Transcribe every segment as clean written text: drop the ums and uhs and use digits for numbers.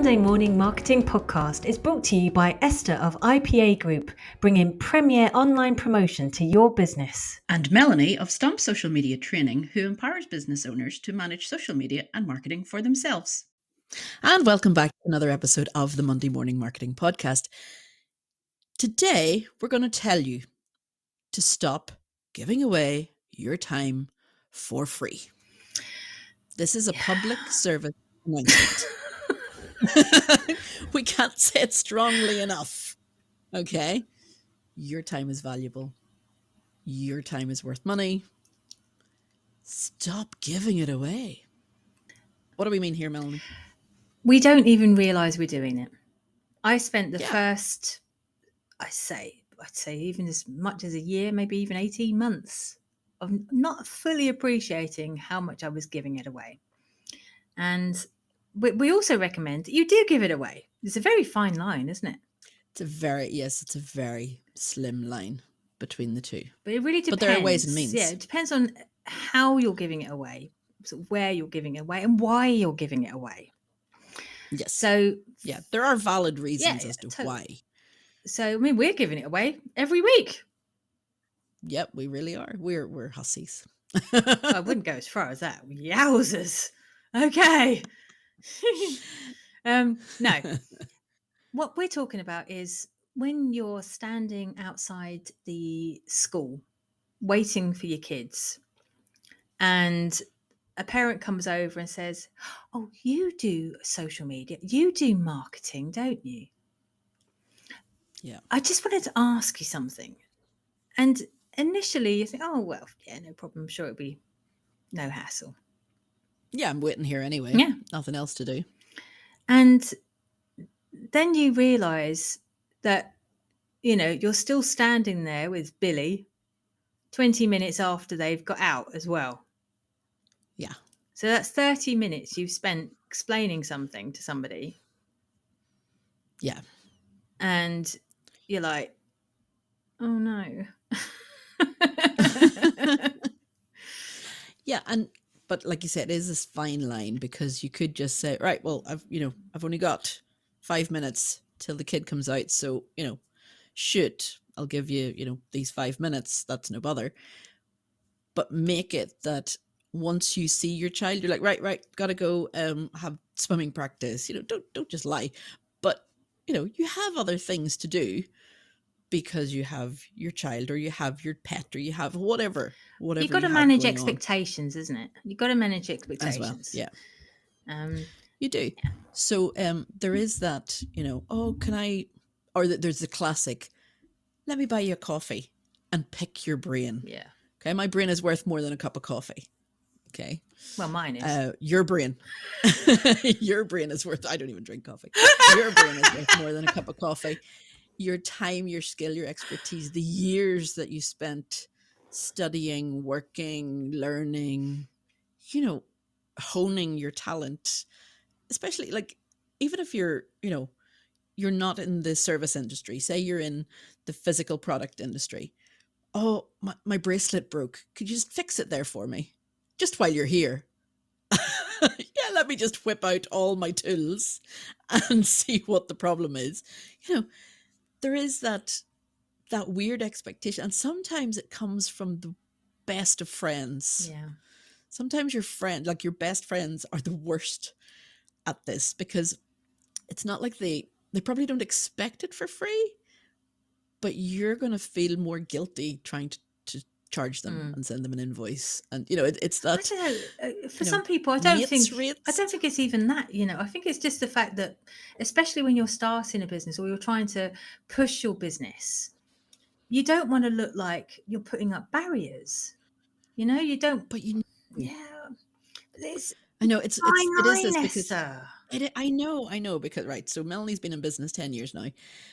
Monday Morning Marketing Podcast is brought to you by Esther of IPA Group, bringing premier online promotion to your business. And Melanie of Stomp Social Media Training, who empowers business owners to manage social media and marketing for themselves. And welcome back to another episode of the Monday Morning Marketing Podcast. Today, we're going to tell you to stop giving away your time for free. This is a public service announcement. We can't say it strongly enough. Okay? Your time is valuable. Your time is worth money. Stop giving it away. What do we mean here, Melanie? We don't even realise we're doing it. I spent the first, I'd say even as much as a year, maybe even 18 months of not fully appreciating how much I was giving it away. And we also recommend that you do give it away. It's a very fine line, isn't it? It's a very slim line between the two. But it really depends. But there are ways and means. Yeah, it depends on how you're giving it away, sort of where you're giving it away and why you're giving it away. Yes. So yeah, there are valid reasons as to totally. why. So I mean, we're giving it away every week. Yep, we really are. We're hussies. I wouldn't go as far as that. Yowzers. Okay. No. What we're talking about is when you're standing outside the school waiting for your kids and a parent comes over and says, "Oh, you do social media, you do marketing, don't you?" Yeah. I just wanted to ask you something. And initially you think, "Oh, well, yeah, no problem. I'm sure it'll be no hassle." Yeah, I'm waiting here anyway. Yeah. Nothing else to do. And then you realise that, you're still standing there with Billy 20 minutes after they've got out as well. Yeah. So that's 30 minutes you've spent explaining something to somebody. Yeah. And you're like, "Oh no." Yeah, but like you said, it is this fine line because you could just say, right, well, I've only got 5 minutes till the kid comes out, so shoot, I'll give you these 5 minutes. That's no bother. But make it that once you see your child, you're like, right, gotta go have swimming practice. Don't just lie. But you have other things to do because you have your child or you have your pet or you have whatever you've got to manage expectations, isn't it? You've got to manage expectations as well. Yeah. You do. Yeah. So there is that, oh, can I, or there's the classic, let me buy you a coffee and pick your brain. Yeah. Okay. My brain is worth more than a cup of coffee. Okay. Well, mine is. Your brain. Your brain is worth, I don't even drink coffee. Your brain is worth more than a cup of coffee. Your time, your skill, your expertise, the years that you spent studying, working, learning, honing your talent, especially like, even if you're not in the service industry, say you're in the physical product industry. Oh, my bracelet broke. Could you just fix it there for me? Just while you're here. Yeah, let me just whip out all my tools and see what the problem is. There is that weird expectation. And sometimes it comes from the best of friends. Yeah. Sometimes your best friends are the worst at this because it's not like they probably don't expect it for free, but you're going to feel more guilty trying to charge them and send them an invoice. And, it's that. I don't know. For some people, I don't think it's even that, I think it's just the fact that, especially when you're starting a business or you're trying to push your business, you don't want to look like you're putting up barriers. You don't. But yeah. It's, I know it is this because Esther. I know because right. So Melanie's been in business 10 years now,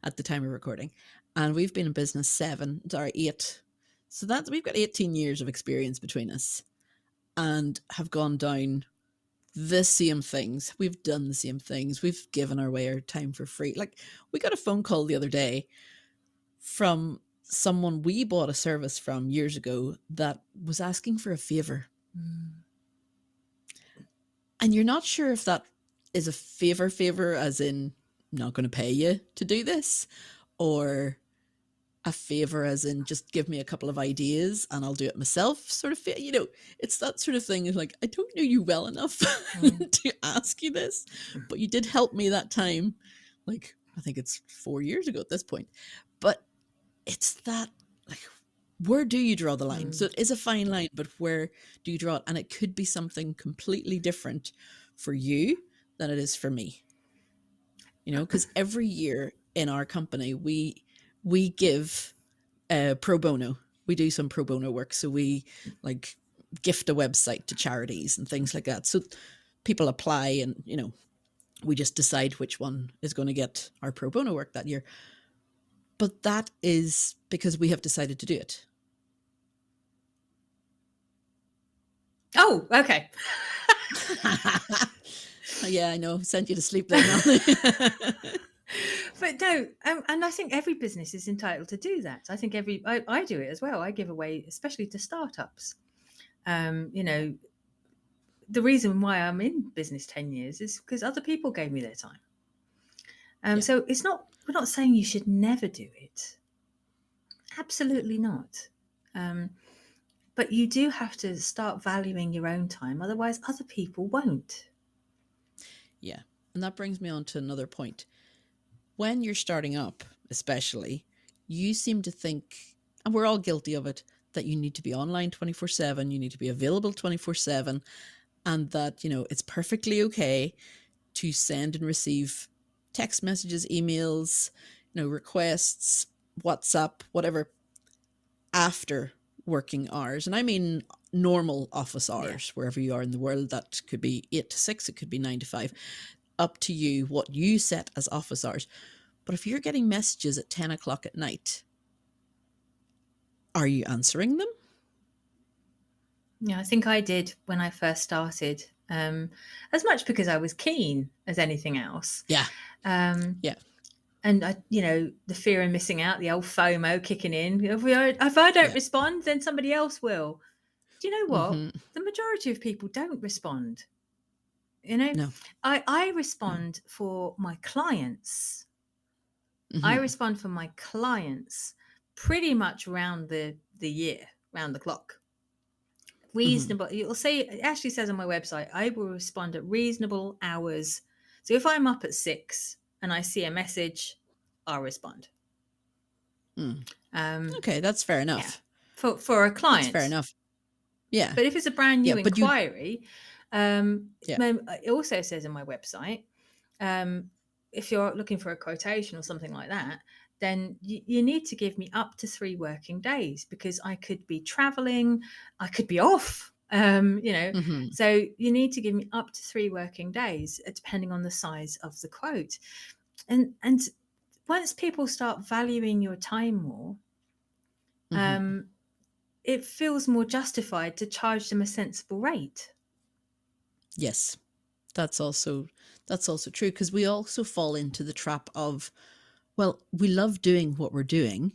at the time of recording, and we've been in business 8. So we've got 18 years of experience between us, and have gone down the same things. We've done the same things. We've given away our time for free. Like, we got a phone call the other day from someone we bought a service from years ago that was asking for a favor. And you're not sure if that is a favor as in not going to pay you to do this, or a favor as in just give me a couple of ideas and I'll do it myself sort of, it's that sort of thing. Is like, I don't know you well enough to ask you this, but you did help me that time. Like, I think it's 4 years ago at this point, but it's that, like, where do you draw the line? So it is a fine line, but where do you draw it? And it could be something completely different for you than it is for me, because every year in our company, we give pro bono. We do some pro bono work. So we like gift a website to charities and things like that. So people apply and, we just decide which one is going to get our pro bono work that year. But that is because we have decided to do it. Oh, okay. Yeah, I know. Sent you to sleep there, Melanie. But no, and I think every business is entitled to do that. I think I do it as well. I give away, especially to startups. The reason why I'm in business 10 years is because other people gave me their time. So we're not saying you should never do it. Absolutely not. But you do have to start valuing your own time. Otherwise, other people won't. Yeah. And that brings me on to another point. When you're starting up, especially, you seem to think, and we're all guilty of it, that you need to be online 24/7, you need to be available 24/7, and that, it's perfectly okay to send and receive text messages, emails, requests, WhatsApp, whatever, after working hours. And I mean normal office hours, wherever you are in the world. That could be 8 to 6, it could be 9 to 5. Up to you what you set as office hours. But if you're getting messages at 10 o'clock at night, are you answering them? Yeah, I think I did when I first started, as much because I was keen as anything else. Yeah. Yeah. And the fear of missing out, the old FOMO kicking in. If I don't respond, then somebody else will. Do you know what? Mm-hmm. The majority of people don't respond. No. I respond for my clients. Mm-hmm. I respond for my clients pretty much round the year, round the clock. Reasonable. Mm-hmm. You'll see, it actually says on my website, I will respond at reasonable hours. So if I'm up at 6 and I see a message, I'll respond. Okay, that's fair enough. Yeah. For a client. That's fair enough. Yeah. But if it's a brand new inquiry, it also says on my website, if you're looking for a quotation or something like that, then you need to give me up to 3 working days, because I could be traveling, I could be off, mm-hmm. So you need to give me up to 3 working days, depending on the size of the quote. And once people start valuing your time more, mm-hmm. It feels more justified to charge them a sensible rate. Yes, that's also true, because we also fall into the trap of, well, we love doing what we're doing,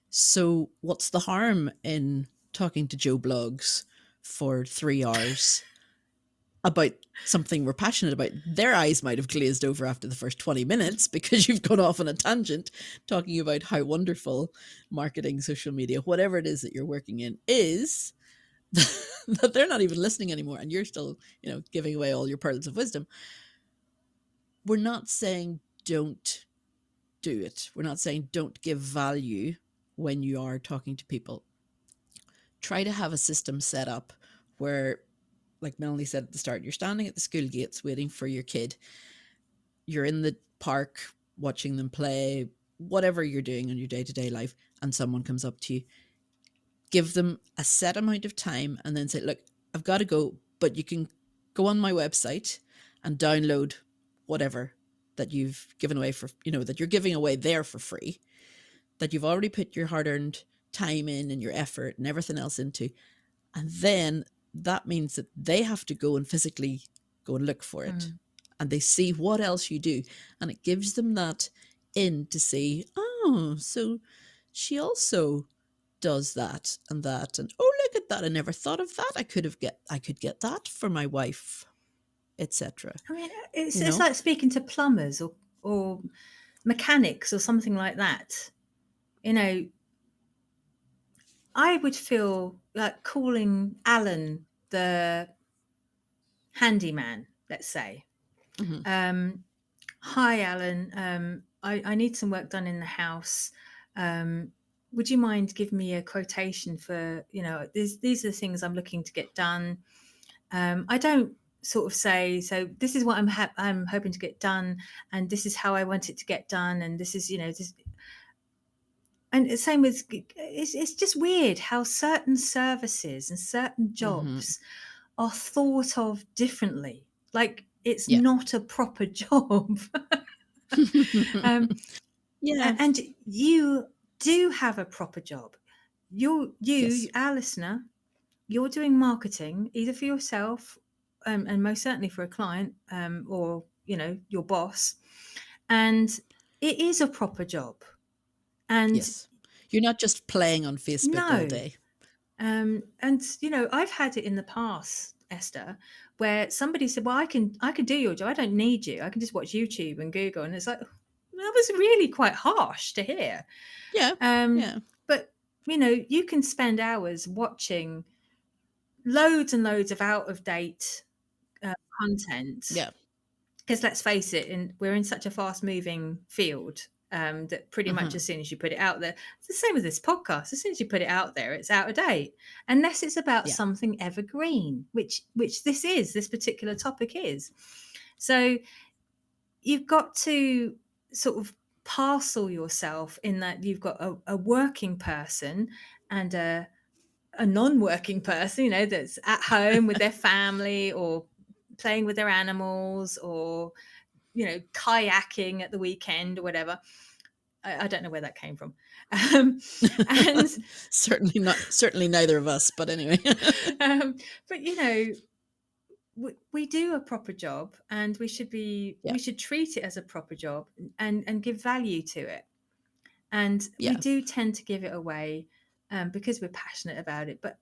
so what's the harm in talking to Joe Blogs for 3 hours about something we're passionate about? Their eyes might have glazed over after the first 20 minutes because you've gone off on a tangent talking about how wonderful marketing, social media, whatever it is that you're working in is, that they're not even listening anymore, and you're still, giving away all your pearls of wisdom. We're not saying don't do it. We're not saying don't give value when you are talking to people. Try to have a system set up where, like Melanie said at the start, you're standing at the school gates waiting for your kid. You're in the park watching them play, whatever you're doing in your day-to-day life, and someone comes up to you. Give them a set amount of time and then say, look, I've got to go, but you can go on my website and download whatever that you've given away for, that you're giving away there for free, that you've already put your hard-earned time in and your effort and everything else into. And then that means that they have to go and physically go and look for it. And they see what else you do. And it gives them that in to see, oh, so she also does that. And oh, look at that. I never thought of that. I could get that for my wife etc. I mean, You it's know? like speaking to plumbers or mechanics or something like that. You know, I would feel like calling Alan the handyman, let's say. Hmm. Hi, Alan. I need some work done in the house. Would you mind giving me a quotation for, these are the things I'm looking to get done. I don't sort of say, so this is what I'm hoping to get done, and this is how I want it to get done, and this is, this. And the same with, it's just weird how certain services and certain Hmm. jobs are thought of differently. Like it's Yeah. not a proper job. um, Yeah. and you do have a proper job. Yes. Our listener, you're doing marketing either for yourself, and most certainly for a client, or your boss, and it is a proper job. And Yes. You're not just playing on Facebook all no, day. and I've had it in the past, Esther, where somebody said, well, I can do your job, I don't need you, I can just watch YouTube and Google. And it's like, that was really quite harsh to hear. Yeah. Yeah. But you can spend hours watching loads and loads of out of date content, Yeah. because let's face it, we're in such a fast moving field, that pretty much Uh-huh. as soon as you put it out there, it's the same with this podcast. As soon as you put it out there, it's out of date, unless it's about Yeah. something evergreen, which this particular topic is. So you've got to sort of parcel yourself in that you've got a working person and a non-working person, that's at home with their family or playing with their animals, or kayaking at the weekend or whatever. I don't know where that came from. And Certainly neither of us, but anyway. but we do a proper job, and we should Yeah. treat it as a proper job, and give value to it. And we Yeah. do tend to give it away, because we're passionate about it. But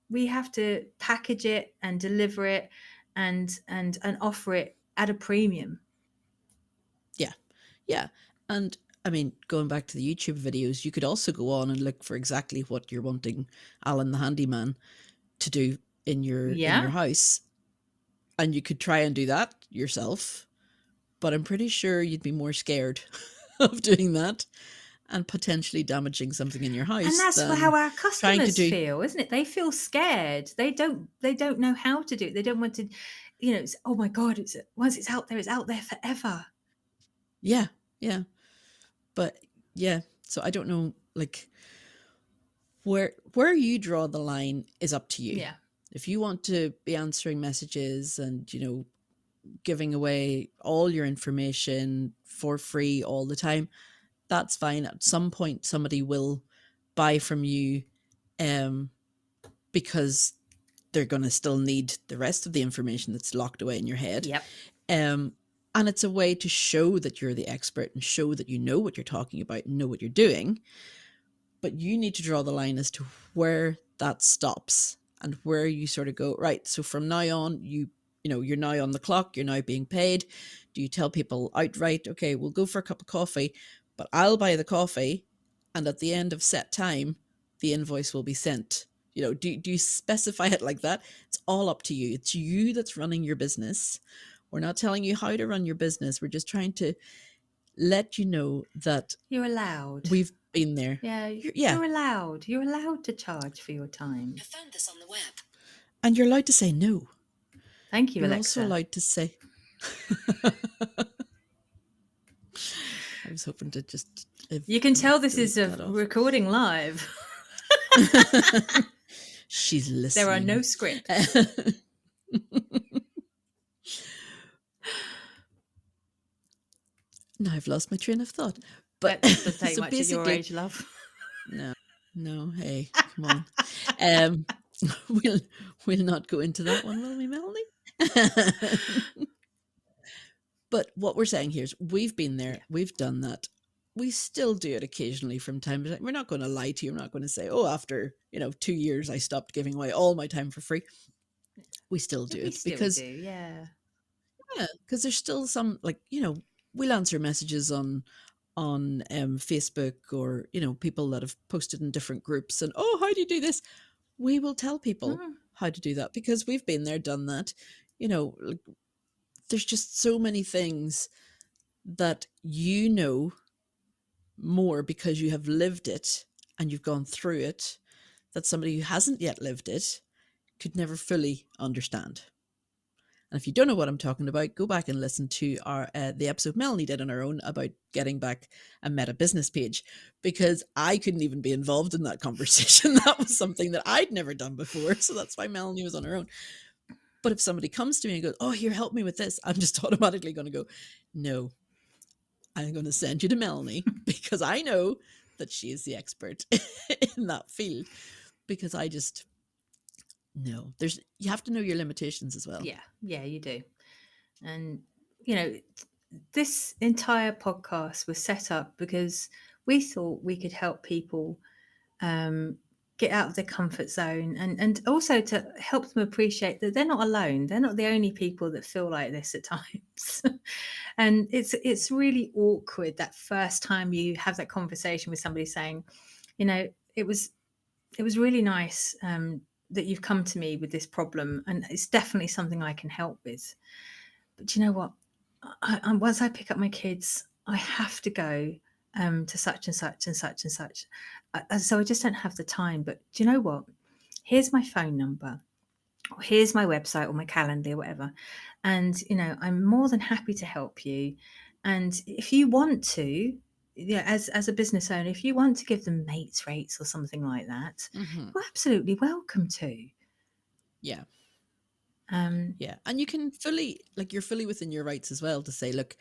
we have to package it and deliver it, and offer it at a premium. Yeah. Yeah. And I mean, going back to the YouTube videos, you could also go on and look for exactly what you're wanting Alan the handyman to do in your Yeah. house. And you could try and do that yourself. But I'm pretty sure you'd be more scared of doing that and potentially damaging something in your And house that's than how our trying to customers do. feel, isn't it? They feel scared. They don't know how to do it. They don't want to, it's, oh my God, once it's out there forever. Yeah. Yeah. But yeah, so I don't know, like, where you draw the line is up to you. Yeah. If you want to be answering messages and, giving away all your information for free all the time, that's fine. At some point, somebody will buy from you, because they're going to still need the rest of the information that's locked away in your head. Yep. And it's a way to show that you're the expert and show that you know what you're talking about and know what you're doing. But you need to draw the line as to where that stops and where you sort of go, right, so from now on, you're now on the clock, you're now being paid. Do you tell people outright, okay, we'll go for a cup of coffee, but I'll buy the coffee, and at the end of set time, the invoice will be sent? Do you specify it like that? It's all up to you. It's you that's running your business. We're not telling you how to run your business. We're just trying to let you know that You're allowed. we've been there. Yeah. Yeah. You're allowed. You're allowed to charge for your time. I found this on the web. And you're allowed to say no. Thank you, You're Alexa. also allowed to say. I was hoping to just. You can tell this is a delete that off. recording live. She's listening. There are no scripts. Now I've lost my train of thought. But That doesn't take so much at your basically- age, love. No, hey, come on. We'll not go into that one, will we, Melanie? But what we're saying here is we've been there, we've done that. We still do it occasionally from time to time. We're not going to lie to you. We're not going to say, oh, after 2 years, I stopped giving away all my time for free. we still do We it still because do, yeah. there's still some, like, we'll answer messages on Facebook, or people that have posted in different groups, and oh, how do you do this? We will tell people Mm, how to do that because we've been there, done that. Like, there's just so many things that more because you have lived it and you've gone through it, that somebody who hasn't yet lived it could never fully understand. And if you don't know what I'm talking about, go back and listen to the episode Melanie did on her own about getting back a Meta business page, because I couldn't even be involved in that conversation. That was something that I'd never done before. So that's why Melanie was on her own. But if somebody comes to me and goes, oh, here, help me with this, I'm just automatically going to go, no, I'm going to send you to Melanie because I know that she is the expert in that field. Because I just, no, you have to know your limitations as well. yeah, you do. And, you know, this entire podcast was set up because we thought we could help people get out of their comfort zone, and also to help them appreciate that they're not alone. They're not the only people that feel like this at times. And it's really awkward that first time you have that conversation with somebody saying, it was really nice that you've come to me with this problem, and it's definitely something I can help with. But you know what? Once I pick up my kids, I have to go to such and such and such and such. So I just don't have the time. But do you know what? Here's my phone number, or here's my website or my calendar, or whatever. And, I'm more than happy to help you. And if you want to, as a business owner, if you want to give them mates rates or something like that, you're absolutely welcome to. Yeah. Um, Yeah. And you can you're fully within your rights as well to say, look,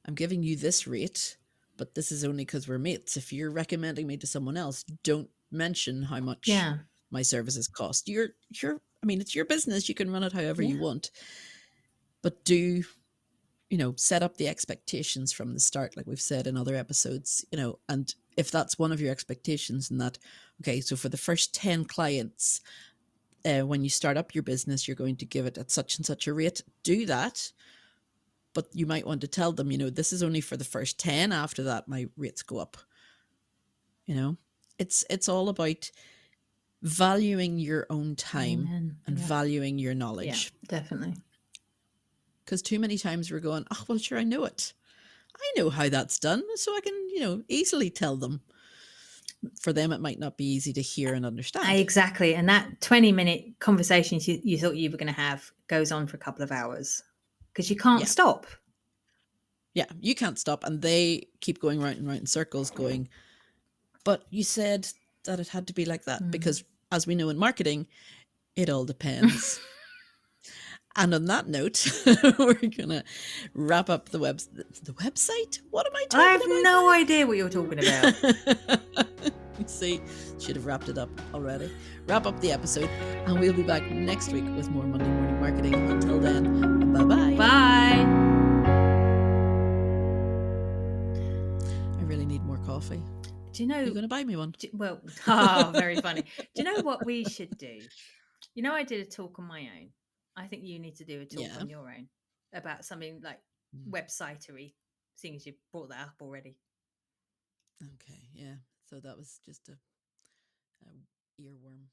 I'm giving you this rate, but this is only because we're mates. If you're recommending me to someone else, don't mention how much yeah. my services cost. It's your business. You can run it however Yeah. you want, but do, set up the expectations from the start, like we've said in other episodes, and if that's one of your expectations, and that, okay, so for the first 10 clients, when you start up your business, you're going to give it at such and such a rate, do that. But you might want to tell them, this is only for the first 10. After that, my rates go up. It's all about valuing your own time. Amen. And Yeah. valuing your Yeah, knowledge. definitely. Because too many times we're going, oh, well, sure, I know it. I know how that's done. So I can, easily tell them. For them, it might not be easy to hear and understand. Exactly. And that 20-minute conversation you thought you were going to have goes on for a couple of hours because you can't stop. Yeah, you can't stop. And they keep going round and round in circles going, but you said that it had to be like that. Because as we know in marketing, it all depends. And on that note, we're going to wrap up the website. What am I talking about? I have no idea what you're talking about. See, should have wrapped it up already. Wrap up the episode, and we'll be back next week with more Monday Morning Marketing. Until then, bye-bye. Bye. I really need more coffee. Do you know? You're going to buy me one? Very funny. Do you know what we should do? I did a talk on my own. I think you need to do a talk on your own about something like websitery, seeing as you brought that up already. Okay, yeah. So that was just a earworm.